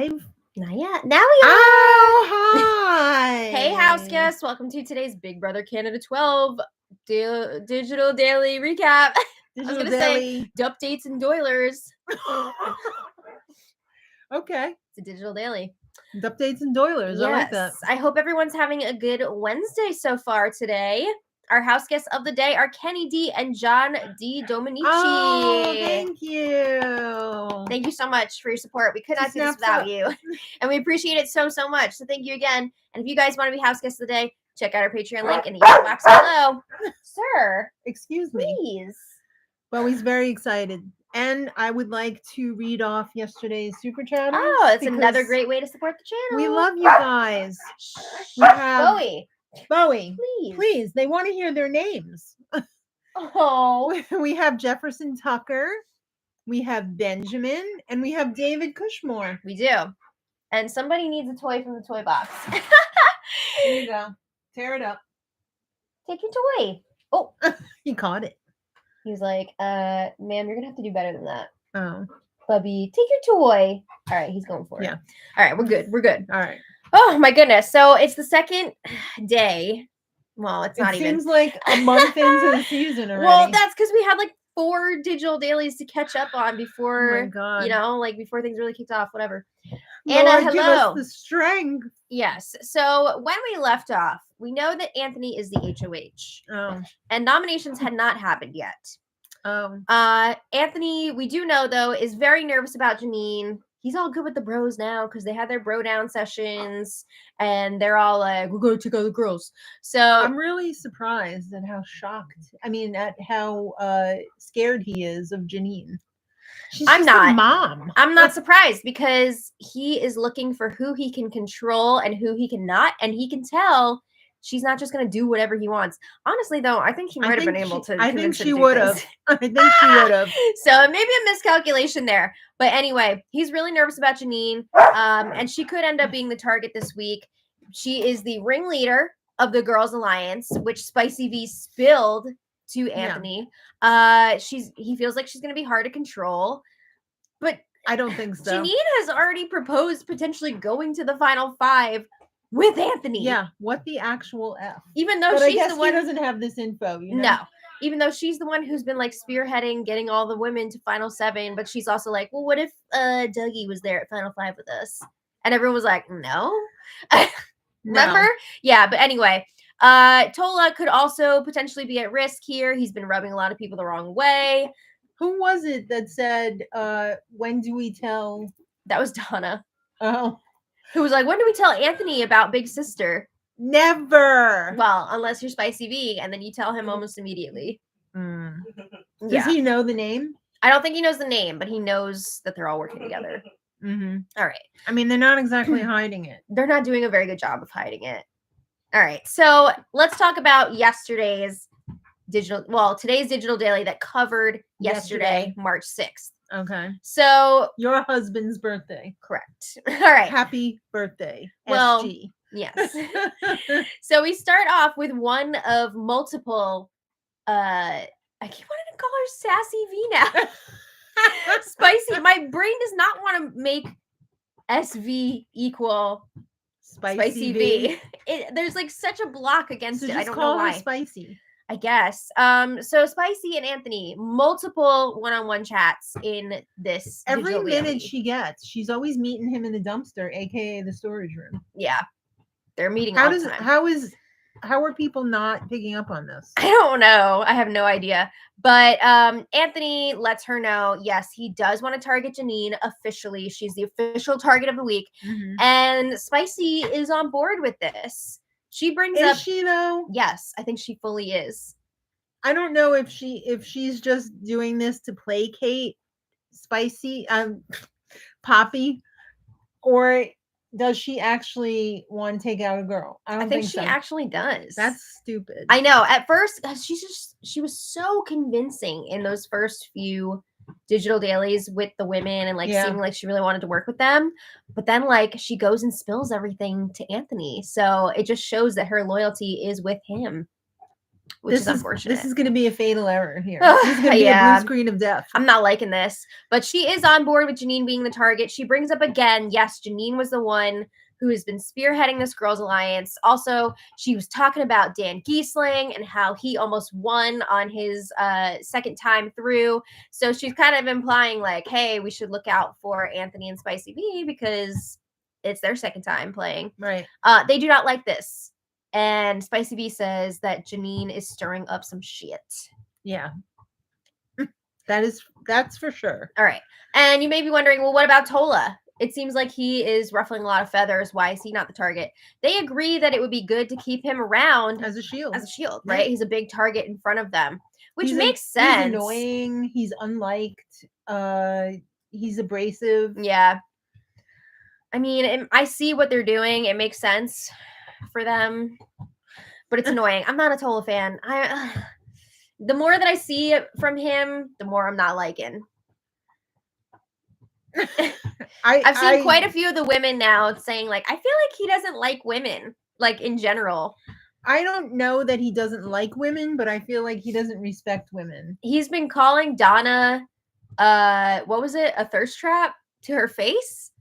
live? Not yet. Now we are. Oh, hi. Hey, house guests. Welcome to today's Big Brother Canada 12 Digital Daily Recap. Digital I was going to say Updates and Doilers. Okay. It's a Digital Daily. Updates and Doilers. Yes. I like that. I hope everyone's having a good Wednesday so far today. Our house guests of the day are Kenny D and John D. Dominici. Oh, thank you. Thank you so much for your support. We could not do this without you. And we appreciate it so much. So thank you again. And if you guys want to be house guests of the day, check out our Patreon link in the info box below. Sir. Excuse me. Please. Well, he's very excited. And I would like to read off yesterday's super chatters. Oh, it's another great way to support the channel. We love you guys. We have Bowie. Please. They want to hear their names. Oh. We have Jefferson Tucker. We have Benjamin. And we have David Cushmore. We do. And somebody needs a toy from the toy box. Here you go. Tear it up. Take your toy. Oh. He caught it. He was like, ma'am, you're going to have to do better than that. Oh. Bubby, take your toy. All right, he's going for it. Yeah. All right, we're good. All right. Oh, my goodness. So it's the second day. Well, it's not even. It seems like a month into the season already. Well, that's because we had like 4 digital dailies to catch up on before, oh my God. you know, like before things really kicked off, whatever. Lord, Anna, give hello. us the strength. Yes. So when we left off, we know that Anthony is the HOH. Oh. And nominations had not happened yet. Oh. Anthony, we do know, though, is very nervous about Janine. He's all good with the bros now because they had their bro down sessions and they're all like, we're going to check out the girls. So I'm really surprised at how at how scared he is of Janine. She's I'm just not. a mom. I'm not surprised because he is looking for who he can control and who he cannot. And he can tell she's not just going to do whatever he wants. Honestly, though, I think he might have been able to. I think she would have. I think she would have. So maybe a miscalculation there. But anyway, he's really nervous about Janine. And she could end up being the target this week. She is the ringleader of the Girls Alliance, which Spicy V spilled to Anthony. Yeah. He feels like she's going to be hard to control. But I don't think so. Janine has already proposed potentially going to the final 5 with Anthony. Yeah, what the actual F? Even though she's the one who doesn't have this info, you know? No. Even though she's the one who's been like spearheading getting all the women to final 7, but she's also like, well, what if Dougie was there at final 5 with us? And everyone was like, no. Remember? No. Yeah, but anyway, Tola could also potentially be at risk here. He's been rubbing a lot of people the wrong way. Who was it that said, when do we tell? That was Donna. Oh. Who was like, when do we tell Anthony about Big Sister? Never. Well, unless you're Spicy V, and then you tell him almost immediately. Mm. Does he know the name? I don't think he knows the name, but he knows that they're all working together. Mm-hmm. All right. I mean, they're not exactly hiding it. They're not doing a very good job of hiding it. All right. So let's talk about today's digital daily that covered yesterday, March 6th. Okay. So your husband's birthday. Correct. All right. Happy birthday. Well, SG. Yes. So we start off with one of multiple, I keep wanting to call her Sassy V now. Spicy. My brain does not want to make SV equal Spicy V. There's like such a block against it. I don't know why. Spicy. I guess. So Spicy and Anthony, multiple one-on-one chats in this. Every minute she gets, she's always meeting him in the dumpster, aka the storage room. Yeah. They're meeting all the time. How are people not picking up on this? I don't know. I have no idea. But Anthony lets her know, yes, he does want to target Janine officially. She's the official target of the week. Mm-hmm. And Spicy is on board with this. She brings up. Is she though? Yes, I think she fully is. I don't know if she's just doing this to placate Spicy, Poppy, or does she actually want to take out a girl? I think she actually does. That's stupid. I know. At first, she was so convincing in those first few digital dailies with the women and seeming like she really wanted to work with them. But then she goes and spills everything to Anthony. So it just shows that her loyalty is with him. which is unfortunate. This is going to be a fatal error here. Ugh, This is going to be a blue screen of death. I'm not liking this. But she is on board with Janine being the target. She brings up again, yes, Janine was the one who has been spearheading this girls' alliance. Also, she was talking about Dan Giesling and how he almost won on his second time through. So she's kind of implying like, hey, we should look out for Anthony and Spicy B because it's their second time playing. Right. They do not like this. And Spicy B says that Janine is stirring up some shit. Yeah. That's for sure. All right. And you may be wondering, well, what about Tola? It seems like he is ruffling a lot of feathers. Why is he not the target? They agree that it would be good to keep him around as a shield. Right? He's a big target in front of them, which makes sense. He's annoying. He's unliked. He's abrasive. Yeah. I mean, I see what they're doing. It makes sense for them, but it's annoying. I'm not a Tola fan. The more that I see from him, the more I'm not liking. I've seen quite a few of the women now saying like, I feel like he doesn't like women, like in general. I don't know that he doesn't like women, but I feel like he doesn't respect women. He's been calling Donna, what was it? A thirst trap to her face?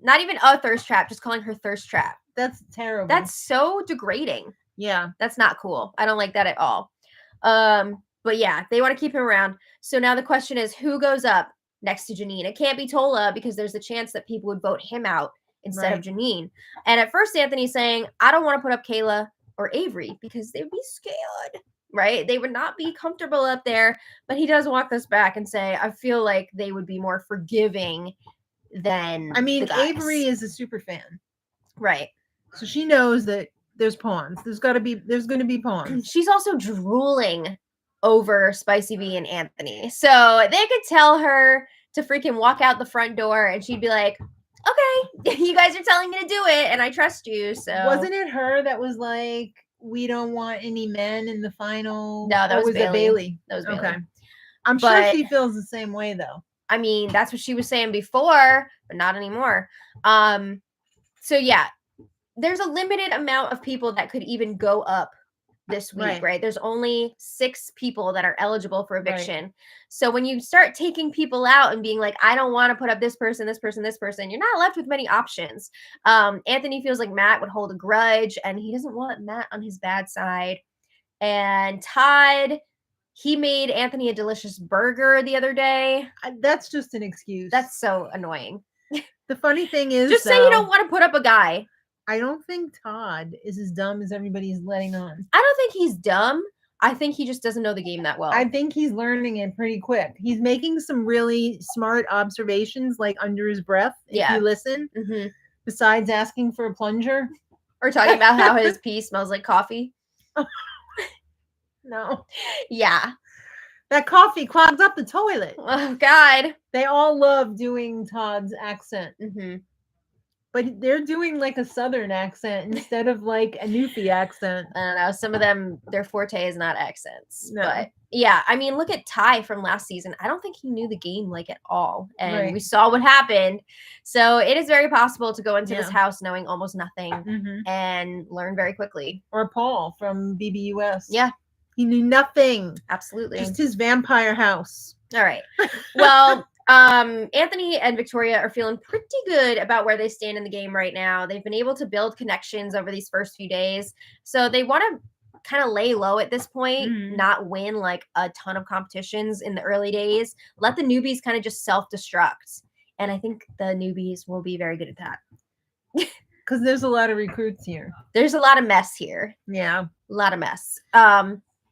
Not even a thirst trap, just calling her thirst trap. That's terrible. That's so degrading. Yeah. That's not cool. I don't like that at all. But yeah, they want to keep him around. So now the question is, who goes up next to Janine? It can't be Tola because there's a chance that people would vote him out instead of Janine. And at first Anthony's saying, I don't want to put up Kayla or Avery because they'd be scared, right? They would not be comfortable up there. But he does walk this back and say, I feel like they would be more forgiving than Avery is a super fan. Right. So she knows that there's pawns. There's going to be pawns. She's also drooling over Spicy B and Anthony. So they could tell her to freaking walk out the front door and she'd be like, okay, you guys are telling me to do it and I trust you. So wasn't it her that was like, we don't want any men in the final? No, that was Bailey. That was Bailey. Okay. I'm sure she feels the same way though. I mean, that's what she was saying before, but not anymore. So yeah, there's a limited amount of people that could even go up this week, right? There's only 6 people that are eligible for eviction. Right. So when you start taking people out and being like, I don't want to put up this person, this person, this person, you're not left with many options. Anthony feels like Matt would hold a grudge and he doesn't want Matt on his bad side. And Todd, he made Anthony a delicious burger the other day. That's just an excuse. That's so annoying. The funny thing is, just say you don't want to put up a guy. I don't think Todd is as dumb as everybody's letting on. I don't think he's dumb. I think he just doesn't know the game that well. I think he's learning it pretty quick. He's making some really smart observations, like under his breath, if you listen, besides asking for a plunger. Or talking about how his pee smells like coffee. No. Yeah. That coffee clogs up the toilet. Oh, God. They all love doing Todd's accent. Mm-hmm. But they're doing like a Southern accent instead of like a Newbie accent. I don't know. Some of them, their forte is not accents. No. But yeah, I mean, look at Ty from last season. I don't think he knew the game like at all. And we saw what happened. So it is very possible to go into this house knowing almost nothing and learn very quickly. Or Paul from BBUS. Yeah. He knew nothing. Absolutely. Just his vampire house. All right. Well, Anthony and Victoria are feeling pretty good about where they stand in the game right now. They've been able to build connections over these first few days. So they want to kind of lay low at this point, not win like a ton of competitions in the early days. Let the newbies kind of just self-destruct. And I think the newbies will be very good at that. Because there's a lot of recruits here. There's a lot of mess here. Yeah. A lot of mess.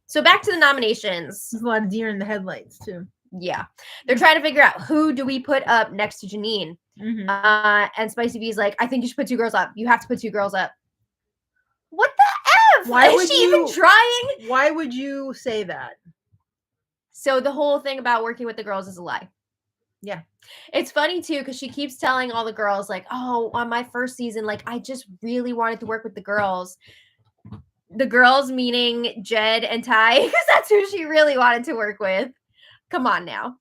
So back to the nominations. There's a lot of deer in the headlights too. Yeah. They're trying to figure out who do we put up next to Janine. And Spicy B's like, I think you should put 2 girls up. You have to put 2 girls up. What the F? Why is she even trying? Why would you say that? So the whole thing about working with the girls is a lie. Yeah. It's funny too, because she keeps telling all the girls like, oh, on my first season, like I just really wanted to work with the girls. The girls meaning Jed and Ty, because that's who she really wanted to work with. Come on now.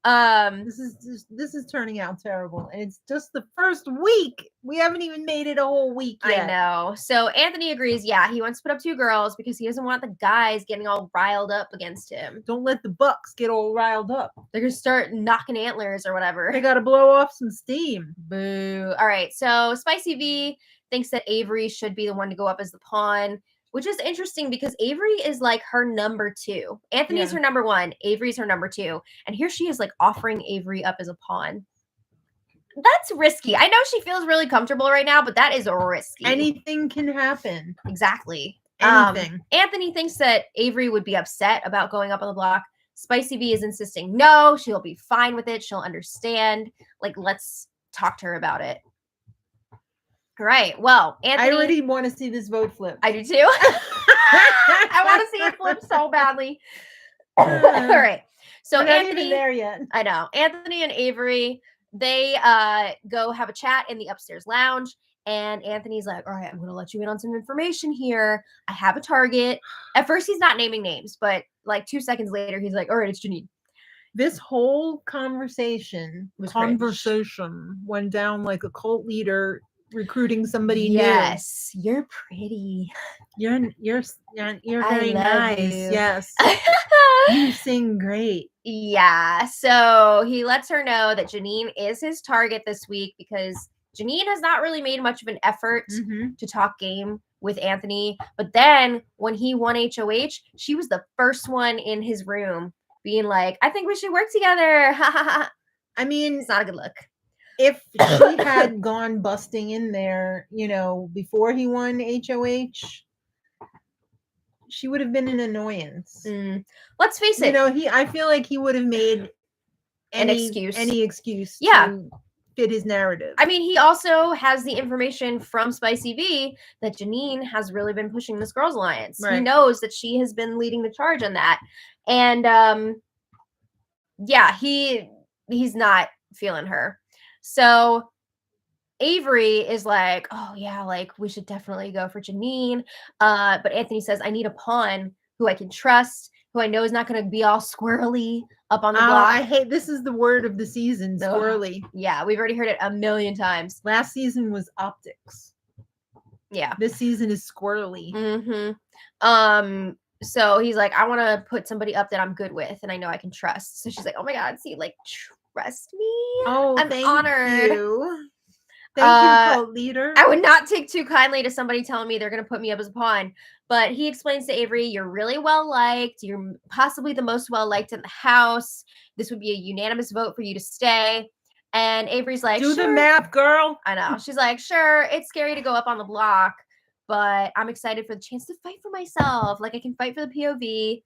This is turning out terrible, and it's just the first week. We haven't even made it a whole week yet. I know. So Anthony agrees. Yeah, he wants to put up 2 girls because he doesn't want the guys getting all riled up against him. Don't let the Bucks get all riled up. They're gonna start knocking antlers or whatever. They got to blow off some steam. Boo. All right. So Spicy V thinks that Avery should be the one to go up as the pawn, which is interesting because Avery is like her number 2. Anthony's her number 1. Avery's her number 2. And here she is like offering Avery up as a pawn. That's risky. I know she feels really comfortable right now, but that is risky. Anything can happen. Exactly. Anything. Anthony thinks that Avery would be upset about going up on the block. Spicy V is insisting, no, she'll be fine with it. She'll understand. Like, let's talk to her about it. All right. Well, Anthony. I already want to see this vote flip. I do too. I want to see it flip so badly. All right. So We're not Anthony, even there yet. I know. Anthony and Avery, they go have a chat in the upstairs lounge. And Anthony's like, all right, I'm going to let you in on some information here. I have a target. At first, he's not naming names, but like 2 seconds later, he's like, all right, it's Janine. This whole conversation went down like a cult leader recruiting somebody new. Yes, you're pretty. You're very nice. You. Yes. You sing great. Yeah. So he lets her know that Janine is his target this week because Janine has not really made much of an effort to talk game with Anthony. But then when he won HOH, she was the first one in his room being like, I think we should work together. I mean, it's not a good look. If she had gone busting in there, before he won HOH, she would have been an annoyance. Let's face it. I feel like he would have made any excuse to fit his narrative. I mean, he also has the information from Spicy V that Janine has really been pushing this Girls Alliance. Right. He knows that she has been leading the charge on that. And he's not feeling her. So Avery is like, oh yeah, like we should definitely go for Janine. But Anthony says, I need a pawn who I can trust, who I know is not going to be all squirrely up on the block. This is the word of the season, squirrely. Yeah, we've already heard it a million times. Last season was optics. Yeah. This season is squirrely. So he's like, I want to put somebody up that I'm good with and I know I can trust. So she's like, oh my God, see, like, trust me? Oh, I'm honored. You. Thank you, cult leader. I would not take too kindly to somebody telling me they're going to put me up as a pawn. But he explains to Avery, you're really well-liked. You're possibly the most well-liked in the house. This would be a unanimous vote for you to stay. And Avery's like, do the math, girl. I know. She's like, sure, it's scary to go up on the block, but I'm excited for the chance to fight for myself. Like, I can fight for the POV.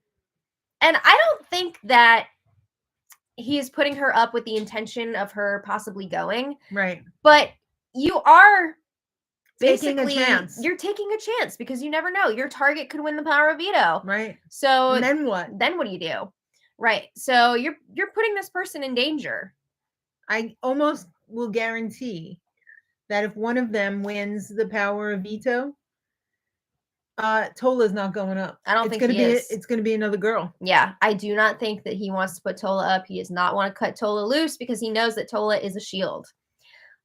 And I don't think that he is putting her up with the intention of her possibly going. Right. But you are taking a chance. You're taking a chance because you never know. Your target could win the power of veto. Right. So and then what? Then what do you do? Right. So you're putting this person in danger. I almost will guarantee that if one of them wins the power of veto, Tola's not going up. I don't think he is. It's going to be another girl. Yeah, I do not think that he wants to put Tola up. He does not want to cut Tola loose because he knows that Tola is a shield.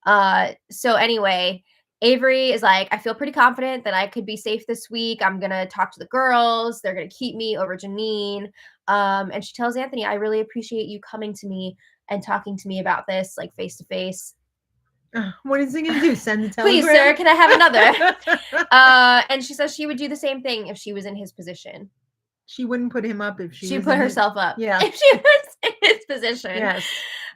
So anyway, Avery is like, I feel pretty confident that I could be safe this week. I'm going to talk to the girls. They're going to keep me over Janine. And she tells Anthony, I really appreciate you coming to me and talking to me about this, like face to face. What is he going to do? Send the telegram? Please, sir, can I have another? And she says she would do the same thing if she was in his position. She wouldn't put him up if she put herself up. Yeah. If she was in his position. Yes.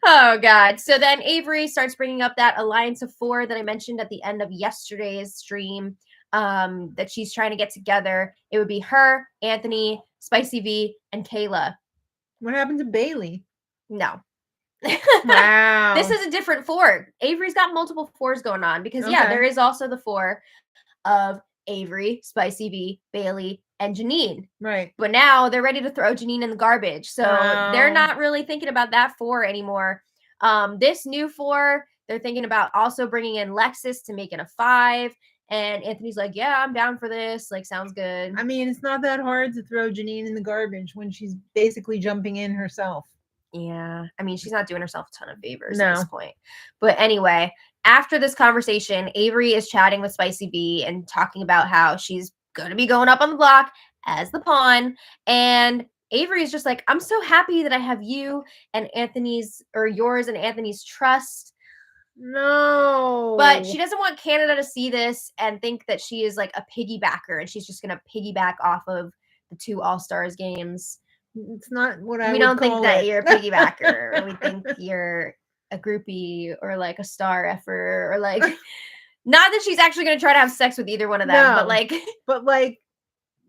Oh, God. So then Avery starts bringing up that alliance of 4 that I mentioned at the end of yesterday's stream, that she's trying to get together. It would be her, Anthony, Spicy V, and Kayla. What happened to Bailey? No. Wow. This is a different 4. Avery's got multiple 4s going on because, yeah, there is also the 4 of Avery, Spicy V, Bailey, and Janine. Right. But now they're ready to throw Janine in the garbage. So they're not really thinking about that 4 anymore. This new 4, they're thinking about also bringing in Lexus to make it a 5. And Anthony's like, yeah, I'm down for this. Like, sounds good. I mean, it's not that hard to throw Janine in the garbage when she's basically jumping in herself. Yeah. I mean, she's not doing herself a ton of favors No. at this point. But anyway, after this conversation, Avery is chatting with Spicy B and talking about how she's going to be going up on the block as the pawn. And Avery is just like, I'm so happy that I have you and yours and Anthony's trust. No. But she doesn't want Canada to see this and think that she is like a piggybacker and she's just going to piggyback off of the 2 All-Stars games. It's not what I We would don't think call that it. you're a piggybacker. We think you're a groupie or like a star effer or like not that she's actually going to try to have sex with either one of them, but No. But like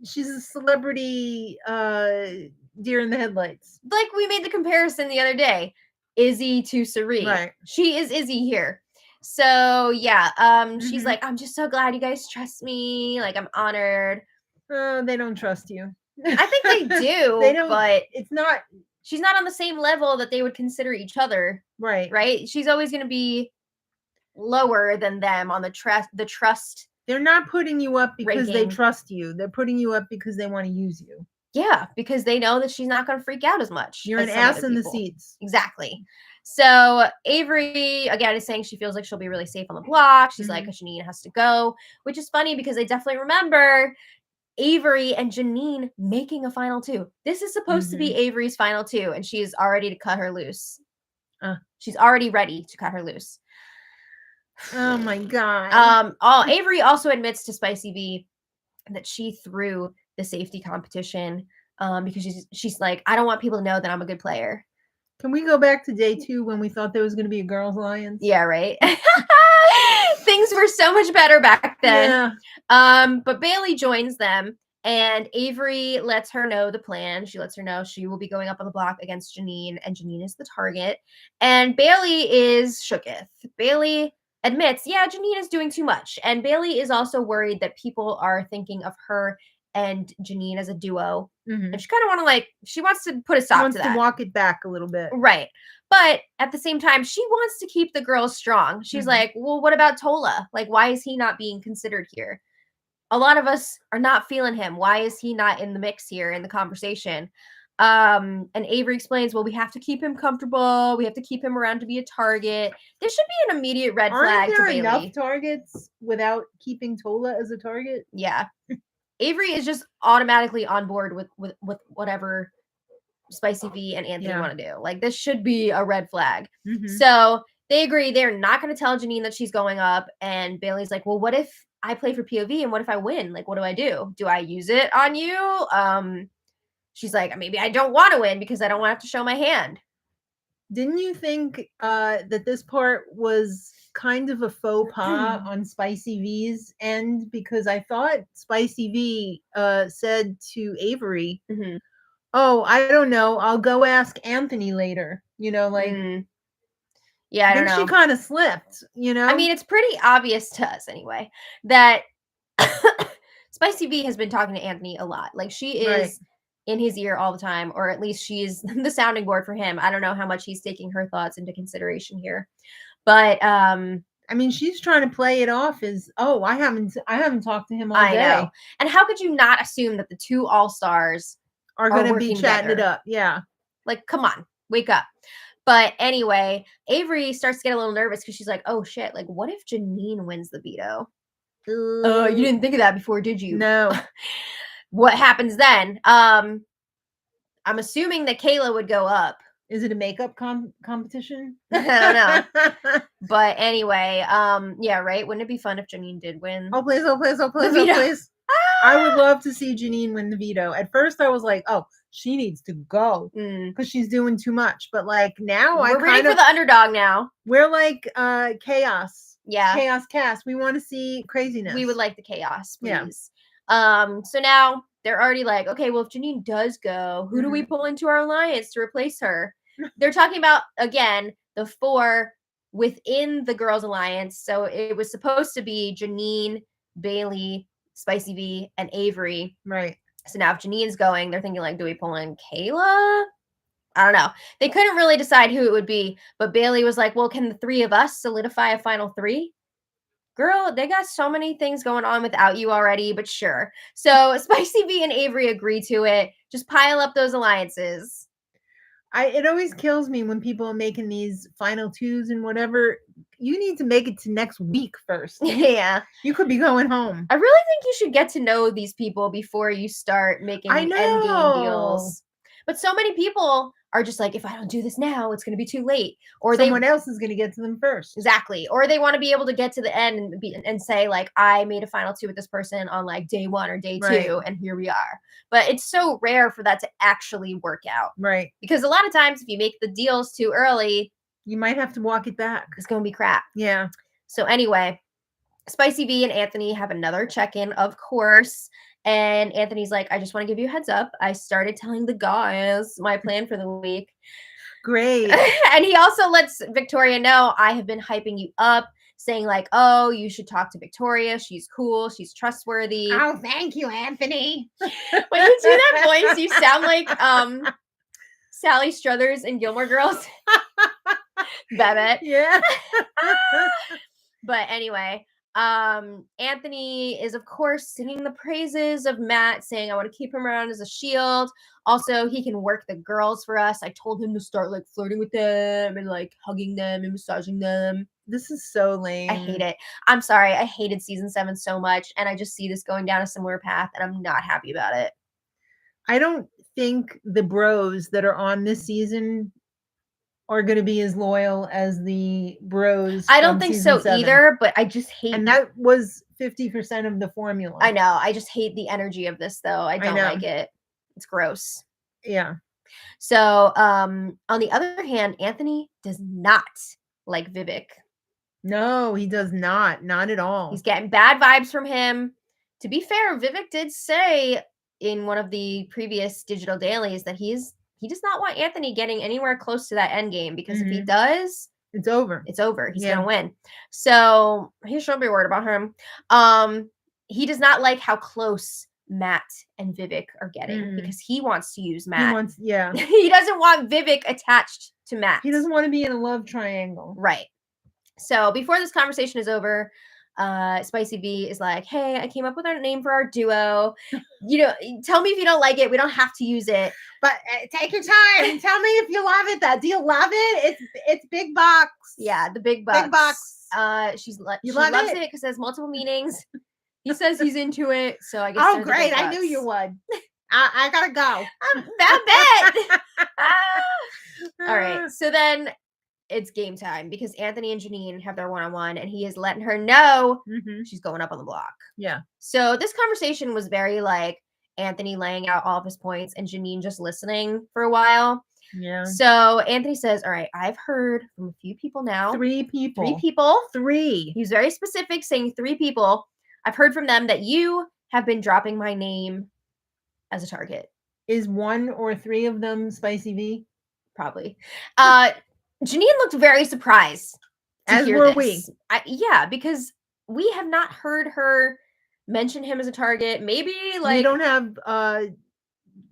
she's a celebrity deer in the headlights. like we made the comparison the other day. Izzy to Sari. Right. She is Izzy here. So yeah, she's Mhm. like, I'm just so glad you guys trust me. Like I'm honored. They don't trust you. I think they do, They don't. but It's not she's not on the same level that they would consider each other, right. right? She's always going to be lower than them on the trust. They're not putting you up because they ranking. trust you. They're putting you up because they want to use you. Yeah, because they know that she's not going to freak out as much. You're as an some ass other in the people. seats. Exactly. So Avery again is saying she feels like she'll be really safe on the block. She's like, Janine has to go, which is funny because I definitely remember Avery and Janine making a final 2. This is supposed to be Avery's final 2, and she is already to cut her loose. She's already ready to cut her loose. Oh my god. Avery also admits to Spicy B that she threw the safety competition because she's like, I don't want people to know that I'm a good player. Can we go back to day 2 when we thought there was going to be a girls' alliance? Yeah, right. Things were so much better back then. Yeah. But Bailey joins them, and Avery lets her know the plan. She lets her know she will be going up on the block against Janine, and Janine is the target. And Bailey is shooketh. Bailey admits, yeah, Janine is doing too much. And Bailey is also worried that people are thinking of her and Janine as a duo. And she kind of she wants to put a stop to that. To walk it back a little bit. Right. But at the same time, she wants to keep the girls strong. She's like, well, what about Tola? Like, why is he not being considered here? A lot of us are not feeling him. Why is he not in the mix here in the conversation? And Avery explains, well, we have to keep him comfortable. We have to keep him around to be a target. There should be an immediate red flag to Bailey. Aren't there enough targets without keeping Tola as a target? Yeah. Avery is just automatically on board with whatever Spicy V and Anthony want to do. Like, this should be a red flag. So they agree they're not going to tell Janine that she's going up. And Bailey's like, well, what if I play for POV and what if I win? Like, what do I do? Do I use it on you? She's like, maybe I don't want to win because I don't want to have to show my hand. Didn't you think that this part was kind of a faux pas on Spicy V's end? Because I thought Spicy V said to Avery, oh, I don't know, I'll go ask Anthony later. You know, like, yeah, I don't know. She kind of slipped, you know? I mean, it's pretty obvious to us anyway that Spicy V has been talking to Anthony a lot. Like, she is in his ear all the time, or at least she's the sounding board for him. I don't know how much he's taking her thoughts into consideration here. But I mean, she's trying to play it off as, oh, I haven't talked to him all day. I know. And how could you not assume that the 2 All-Stars are going to be chatting it up? Yeah. Like, come on, wake up. But anyway, Avery starts to get a little nervous because she's like, oh shit, like, what if Janine wins the veto? Oh, you didn't think of that before, did you? No. What happens then? I'm assuming that Kayla would go up. Is it a makeup competition? I don't know. But anyway, yeah, right? Wouldn't it be fun if Janine did win? Oh, please, oh, please, oh, please, oh, please. I would love to see Janine win the veto. At first, I was like, oh, she needs to go because she's doing too much. But like now, we're rooting for the underdog now. We're like chaos. Yeah. Chaos cast. We want to see craziness. We would like the chaos, please. Yeah. So now they're already like, okay, well, if Janine does go, who do we pull into our alliance to replace her? They're talking about, again, the 4 within the girls' alliance. So it was supposed to be Janine, Bailey, Spicy V, and Avery. Right. So now if Janine's going, they're thinking, like, do we pull in Kayla? I don't know. They couldn't really decide who it would be. But Bailey was like, well, can the 3 of us solidify a final 3? Girl, they got so many things going on without you already, but sure. So Spicy V and Avery agree to it. Just pile up those alliances. It always kills me when people are making these final twos and whatever. You need to make it to next week first. Yeah. You could be going home. I really think you should get to know these people before you start making I end game know. deals. But so many people are just like, if I don't do this now, it's going to be too late. Or Someone else is going to get to them first. Exactly. Or they want to be able to get to the end and say, like, I made a final two with this person on like day 1 or day 2, Right. and here we are. But it's so rare for that to actually work out. Right. Because a lot of times if you make the deals too early, you might have to walk it back. It's going to be crap. Yeah. So anyway, Spicy V and Anthony have another check-in, of course. And Anthony's like, I just want to give you a heads up. I started telling the guys my plan for the week. Great. And he also lets Victoria know, I have been hyping you up, saying like, oh, you should talk to Victoria. She's cool. She's trustworthy. Oh, thank you, Anthony. When you do that voice, you sound like Sally Struthers in Gilmore Girls. Babette. Yeah. But anyway, Anthony is, of course, singing the praises of Matt, saying, I want to keep him around as a shield. Also, he can work the girls for us. I told him to start like flirting with them and like hugging them and massaging them. This is so lame. I hate it. I'm sorry. I hated season 7 so much. And I just see this going down a similar path and I'm not happy about it. I don't think the bros that are on this season are going to be as loyal as the bros. I don't think so 7. either, but I just hate. And that was 50% of the formula. I know. I just hate the energy of this, though. I don't like it. It's gross. Yeah. So, on the other hand, Anthony does not like Vivek. No, he does not. Not at all. He's getting bad vibes from him. To be fair, Vivek did say in one of the previous digital dailies that he does not want Anthony getting anywhere close to that end game, because if he does, it's over. It's over. He's gonna win. So he shouldn't be worried about him. He does not like how close Matt and Vivek are getting, because he wants to use Matt. He doesn't want Vivek attached to Matt. He doesn't want to be in a love triangle. Right. So before this conversation is over, Spicy V is like, hey, I came up with our name for our duo. Tell me if you don't like it. We don't have to use it. But take your time. Tell me if you love it. Do you love it? It's big box. Yeah, the big box. Big box. She loves it because it has multiple meanings. He says he's into it, so I guess. Oh, great! I knew you would. I gotta go. That bet. All right, so then it's game time because Anthony and Janine have their one-on-one, and he is letting her know she's going up on the block. Yeah. So this conversation was very like Anthony laying out all of his points and Janine just listening for a while. Yeah. So Anthony says, all right, I've heard from a few people now. 3 people. 3 people. 3. He was very specific, saying 3 people. I've heard from them that you have been dropping my name as a target. Is 1 or 3 of them Spicy V? Probably. Janine looked very surprised. As were we. Yeah, because we have not heard her mention him as a target. Maybe like we don't have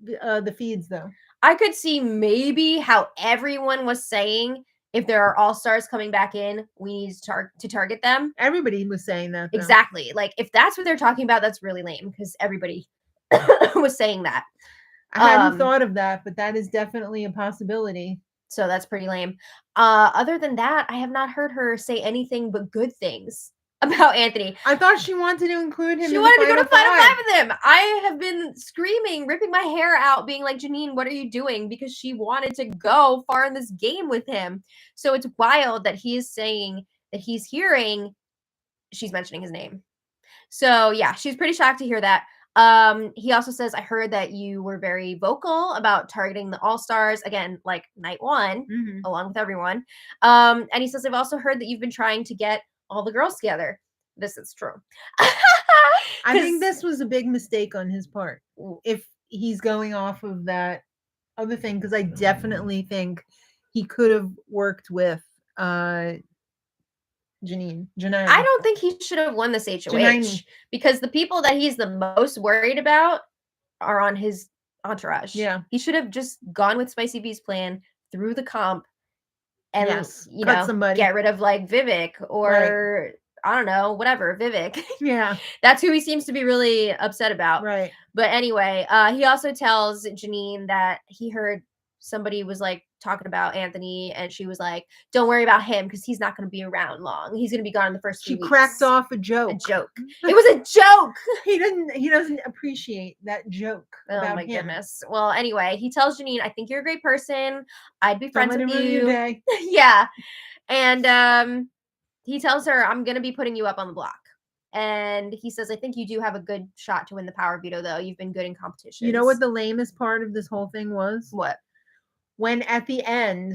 the feeds though. I could see maybe how everyone was saying if there are all-stars coming back in, we need to target them. Everybody was saying that. Though. Exactly. Like if that's what they're talking about, that's really lame because everybody was saying that. I hadn't thought of that, but that is definitely a possibility. So that's pretty lame. Other than that, I have not heard her say anything but good things about Anthony. I thought she wanted to include him. She wanted to go to Final 5 with him. I have been screaming, ripping my hair out, being like, Janine, what are you doing? Because she wanted to go far in this game with him. So it's wild that he is saying that he's hearing she's mentioning his name. So yeah, she's pretty shocked to hear that. He also says, I heard that you were very vocal about targeting the all-stars again, like night 1, along with everyone. And he says, I've also heard that you've been trying to get all the girls together. This is true. I think this was a big mistake on his part. If he's going off of that other thing, because I definitely think he could have worked with Janine. I don't think he should have won this HOH Janine. Because the people that he's the most worried about are on his entourage. Yeah. He should have just gone with Spicy V's plan through the comp and get rid of like Vivek or I don't know, whatever, Vivek. Yeah. That's who he seems to be really upset about. Right. But anyway, he also tells Janine that he heard somebody was like talking about Anthony, and she was like, "Don't worry about him because he's not going to be around long. He's going to be gone in the first 3 She weeks." cracked off a A joke. joke. It was a joke. He doesn't appreciate that joke Oh about my him. goodness. Well, anyway, he tells Janine, "I think you're a great person. I'd be Don't friends let him with ruin your you." day. Yeah. And he tells her, "I'm going to be putting you up on the block." And he says, "I think you do have a good shot to win the power veto, though. You've been good in competitions." You know what the lamest part of this whole thing was? What? When at the end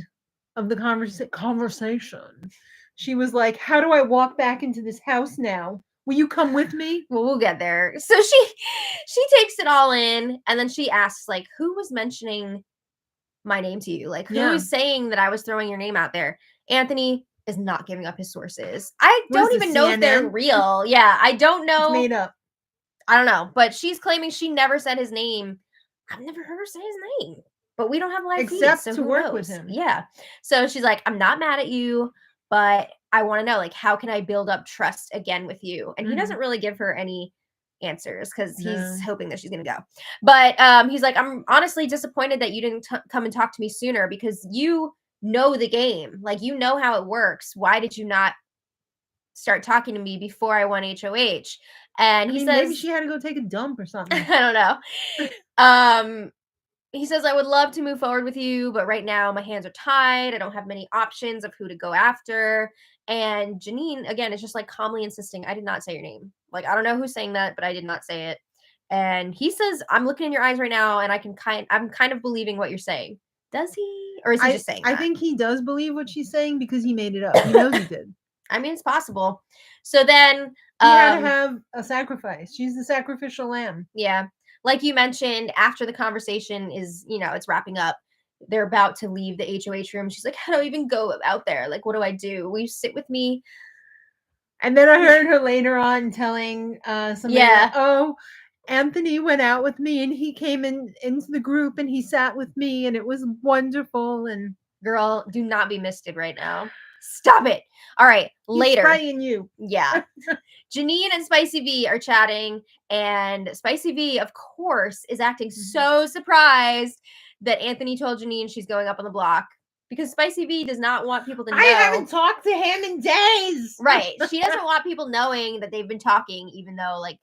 of the conversation, she was like, "How do I walk back into this house now? Will you come with me?" Well, we'll get there. So she takes it all in, and then she asks, like, "Who was mentioning my name to you? Like, who Yeah. is saying that I was throwing your name out there?" Anthony is not giving up his sources. I What is don't this, even know if they're CNN? real. Yeah, I don't It's know. made up. I don't know, but she's claiming she never said his name. I've never heard her say his name, but we don't have live feeds, Except so to who work with knows? him. Yeah. So she's like, "I'm not mad at you, but I want to know, like, how can I build up trust again with you?" And he doesn't really give her any answers because he's No. hoping that she's gonna go. But he's like, "I'm honestly disappointed that you didn't come and talk to me sooner because you know the game, like you know how it works. Why did you not start talking to me before I won HOH?" And I he mean, maybe says, she had to go take a dump or something. I don't know. He says, "I would love to move forward with you, but right now my hands are tied. I don't have many options of who to go after." And Janine, again, is just like calmly insisting, "I did not say your name. Like, I don't know who's saying that, but I did not say it." And he says, "I'm looking in your eyes right now, and I'm kind of believing what you're saying." Does he? Or is he just saying I that? think he does believe what she's saying because he made it up. He knows he did. I mean, it's possible. So then He had to have a sacrifice. She's the sacrificial lamb. yeah, like you mentioned, after the conversation is, it's wrapping up, they're about to leave the HOH room. She's like, "How do I even go out there? Like, what do I do? Will you sit with me?" And then I heard her later on telling somebody, Yeah. "Oh, Anthony went out with me and he came into the group and he sat with me and it was wonderful." And Girl, do not be misted right now. Stop it. All right, he's later. spraying you. Yeah. Janine and Spicy V are chatting, and Spicy V, of course, is acting so surprised that Anthony told Janine she's going up on the block because Spicy V does not want people to know. I haven't talked to him in days. Right. She doesn't want people knowing that they've been talking, even though, like,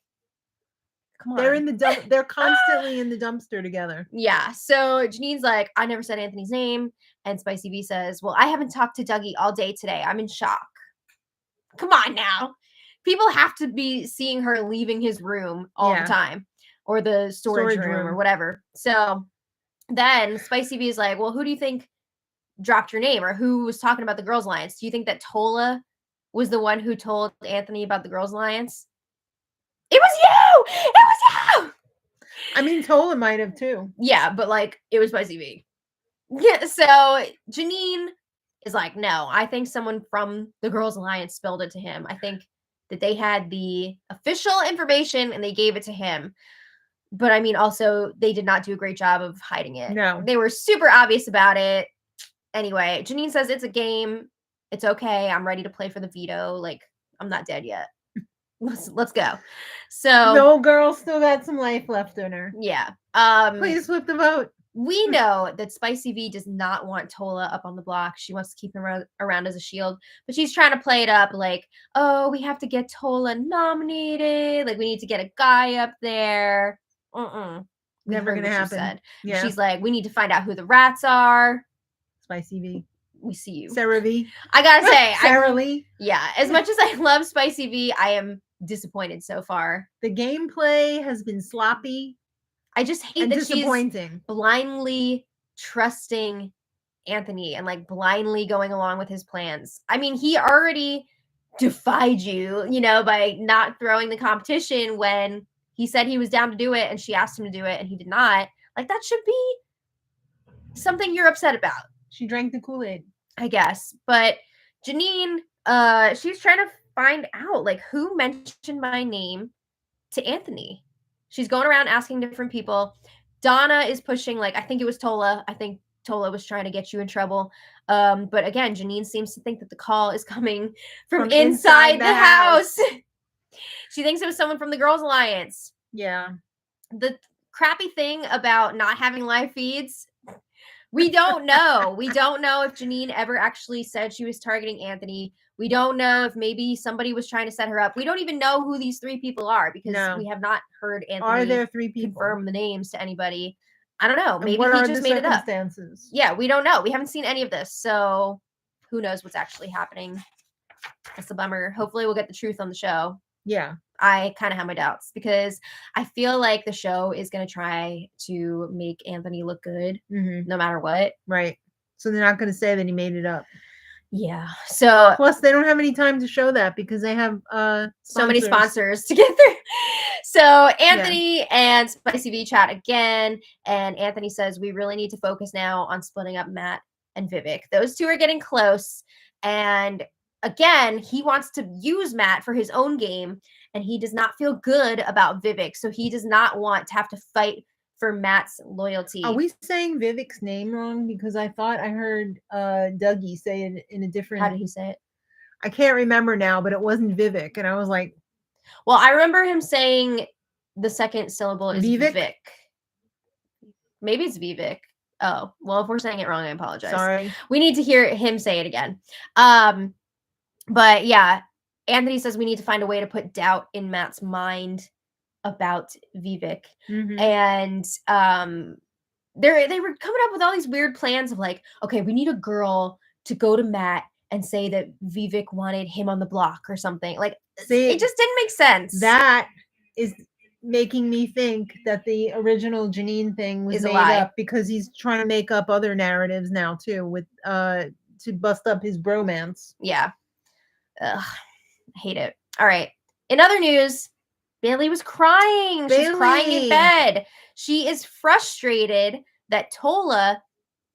come on. They're in the dump. They're constantly in the dumpster together. Yeah. So Janine's like, "I never said Anthony's name." And Spicy V says, "Well, I haven't talked to Dougie all day today. I'm in shock." Come on now. People have to be seeing her leaving his room all the time, or the storage room or whatever. So then Spicy V is like, "Well, who do you think dropped your name, or who was talking about the Girls Alliance? Do you think that Tola was the one who told Anthony about the Girls Alliance?" It was you! It was you! I mean, Tola might have too. Yeah, but like, it was Spicy V. Yeah, so Janine is like, "No, I think someone from the Girls Alliance spilled it to him. I think that they had the official information and they gave it to him. But I mean, also, they did not do a great job of hiding it. No. They were super obvious about it." Anyway, Janine says it's a game. It's okay. I'm ready to play for the veto. Like, I'm not dead yet. Let's go. So the old girl still got some life left in her. Yeah. Please flip the vote. We know that Spicy V does not want Tola up on the block. She wants to keep him around as a shield, but she's trying to play it up like, "Oh, we have to get Tola nominated. Like, we need to get a guy up there." Never gonna happen. Yeah. She's like, "We need to find out who the rats are." Spicy V. We see you. Sarah V. I gotta say, Sarah Lee. Yeah. As much as I love Spicy V, I am disappointed so far. The gameplay has been sloppy. I just hate that disappointing. She's blindly trusting Anthony and like blindly going along with his plans. I mean, he already defied you, by not throwing the competition when he said he was down to do it and she asked him to do it and he did not. Like, that should be something you're upset about. She drank the Kool-Aid, I guess. But Janine, she's trying to find out, like, who mentioned my name to Anthony. She's going around asking different people. Donna is pushing, like, I think it was Tola. I think Tola was trying to get you in trouble. But again, Janine seems to think that the call is coming from inside the house. She thinks it was someone from the Girls Alliance. Yeah. The crappy thing about not having live feeds, We don't know. We don't know if Janine ever actually said she was targeting Anthony. We don't know if maybe somebody was trying to set her up. We don't even know who these 3 people are because we have not heard Anthony Are there 3 people? confirm the names to anybody. I don't know. Maybe what he are just the made it up. circumstances? Yeah, we don't know. We haven't seen any of this. So who knows what's actually happening. That's a bummer. Hopefully we'll get the truth on the show. Yeah. I kind of have my doubts because I feel like the show is going to try to make Anthony look good no matter what. Right. So they're not going to say that he made it up. Yeah. So plus they don't have any time to show that because they have so many sponsors to get through. So Anthony and Spicy V chat again, and Anthony says we really need to focus now on splitting up Matt and Vivek. Those 2 are getting close, and again, he wants to use Matt for his own game, and he does not feel good about Vivek, so he does not want to have to fight for Matt's loyalty. Are we saying Vivek's name wrong? Because I thought I heard Dougie say it in a different... How did he say it? I can't remember now, but it wasn't Vivek, and I was like... Well, I remember him saying the second syllable is Vivek. Maybe it's Vivek. Oh, well, if we're saying it wrong, I apologize. Sorry. We need to hear him say it again. But yeah, Anthony says we need to find a way to put doubt in Matt's mind about Vivek. And they were coming up with all these weird plans of like, okay, we need a girl to go to Matt and say that Vivek wanted him on the block or something. Like, see, it just didn't make sense. That is making me think that the original Janine thing was made up because he's trying to make up other narratives now too with to bust up his bromance. Yeah. Ugh, I hate it. All right. In other news, Bailey was crying. She's crying in bed. She is frustrated that Tola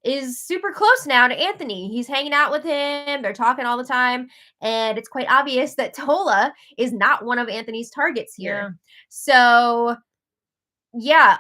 is super close now to Anthony. He's hanging out with him. They're talking all the time. And it's quite obvious that Tola is not one of Anthony's targets here. Yeah. So, yeah.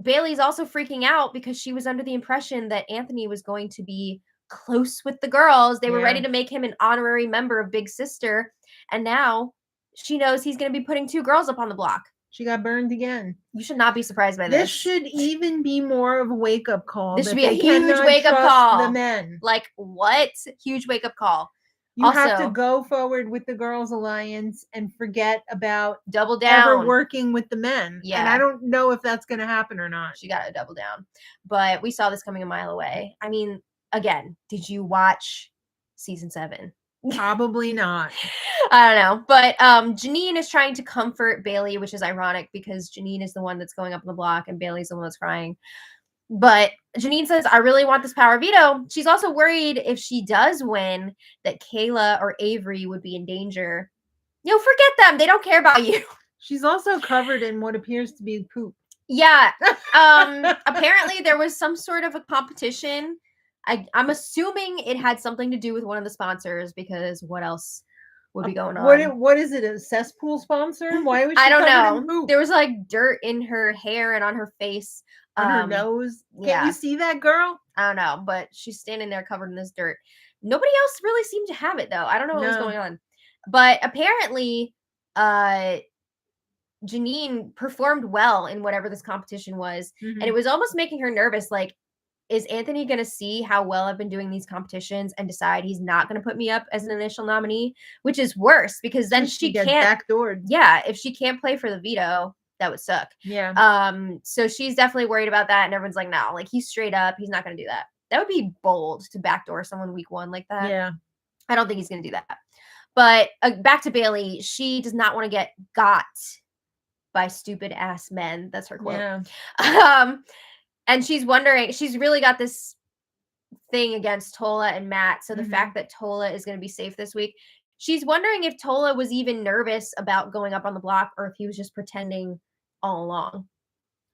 Bailey's also freaking out because she was under the impression that Anthony was going to be close with the girls. They were ready to make him an honorary member of Big Sister. And now she knows he's going to be putting 2 girls up on the block. She got burned again. You should not be surprised by this. This should even be more of a wake-up call. This should be a huge wake-up call. The men. Like, what? Huge wake-up call. You also have to go forward with the Girls Alliance and forget about double down ever working with the men. Yeah. And I don't know if that's going to happen or not. She got to double down. But we saw this coming a mile away. I mean, again, did you watch season 7? Probably not. I don't know. But Janine is trying to comfort Bailey, which is ironic because Janine is the one that's going up on the block and Bailey's the one that's crying. But Janine says, I really want this power veto. She's also worried if she does win that Kayla or Avery would be in danger. You know, forget them. They don't care about you. She's also covered in what appears to be poop. Yeah. Apparently there was some sort of a competition. I'm assuming it had something to do with one of the sponsors because what else would be going on? What is it? A cesspool sponsor? Why was she I don't covered in know. poop? There was like dirt in her hair and on her face. On her nose. Can't you see that, girl? I don't know, but she's standing there covered in this dirt. Nobody else really seemed to have it though. I don't know what was going on. But apparently, Janine performed well in whatever this competition was. And it was almost making her nervous. Like, is Anthony going to see how well I've been doing these competitions and decide he's not going to put me up as an initial nominee, which is worse because then she can't backdoored. Yeah. If she can't play for the veto, that would suck. Yeah. So she's definitely worried about that. And everyone's like, no, like he's straight up. He's not going to do that. That would be bold to backdoor someone week 1 like that. Yeah. I don't think he's going to do that. But back to Bailey. She does not want to get got by stupid ass men. That's her quote. Yeah. And she's wondering, she's really got this thing against Tola and Matt. So the fact that Tola is going to be safe this week, she's wondering if Tola was even nervous about going up on the block or if he was just pretending all along.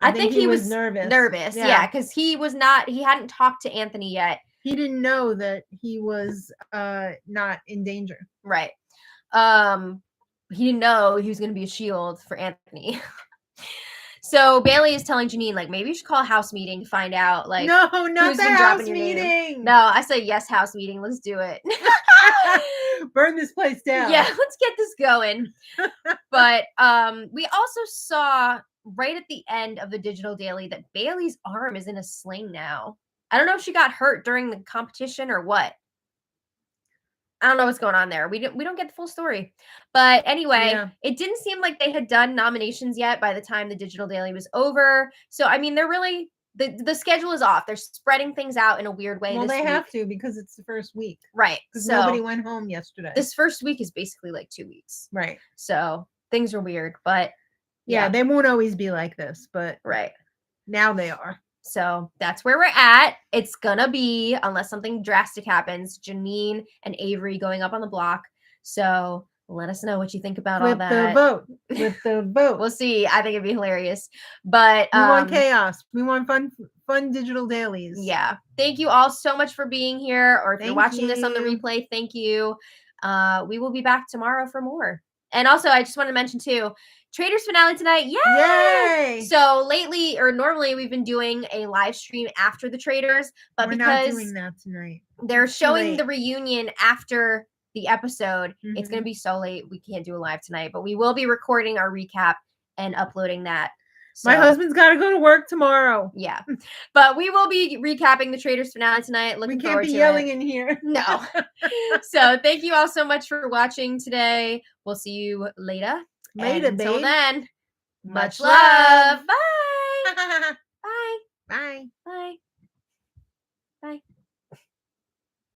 I think he was nervous. Yeah. Because he hadn't talked to Anthony yet. He didn't know that he was not in danger. Right. He didn't know he was going to be a shield for Anthony. So Bailey is telling Janine, like, maybe you should call a house meeting to find out, like, no, not who's the been house dropping your meeting. Name. No, I say yes, house meeting. Let's do it. Burn this place down. Yeah, let's get this going. But we also saw right at the end of the digital daily that Bailey's arm is in a sling now. I don't know if she got hurt during the competition or what. I don't know what's going on there. We don't get the full story. But anyway, Yeah. it didn't seem like they had done nominations yet by the time the Digital Daily was over. So I mean, they're really the schedule is off. They're spreading things out in a weird way. Well, this they week. have to because it's the first week. Right. Because So nobody went home yesterday. this first week is basically like 2 weeks. Right. So things are weird, but Yeah, they won't always be like this, but right. now they are. So that's where we're at. It's gonna be, unless something drastic happens, Janine and Avery going up on the block. So let us know what you think about all that. With the vote. We'll see. I think it'd be hilarious. But we want chaos. We want fun digital dailies. Yeah. Thank you all so much for being here. Or if you're watching this on the you. replay, thank you. We will be back tomorrow for more. And also, I just want to mention too, Traders finale tonight. Yay! So lately, or normally, we've been doing a live stream after the Traders, but we're because not doing that tonight, they're showing the reunion after the episode, it's going to be so late we can't do a live tonight. But we will be recording our recap and uploading that. So, my husband's got to go to work tomorrow. Yeah, but we will be recapping the Traders finale tonight. Looking forward to it. We can't be yelling in here. No. So thank you all so much for watching today. We'll see you later. Later, until babe. then, much love. Bye.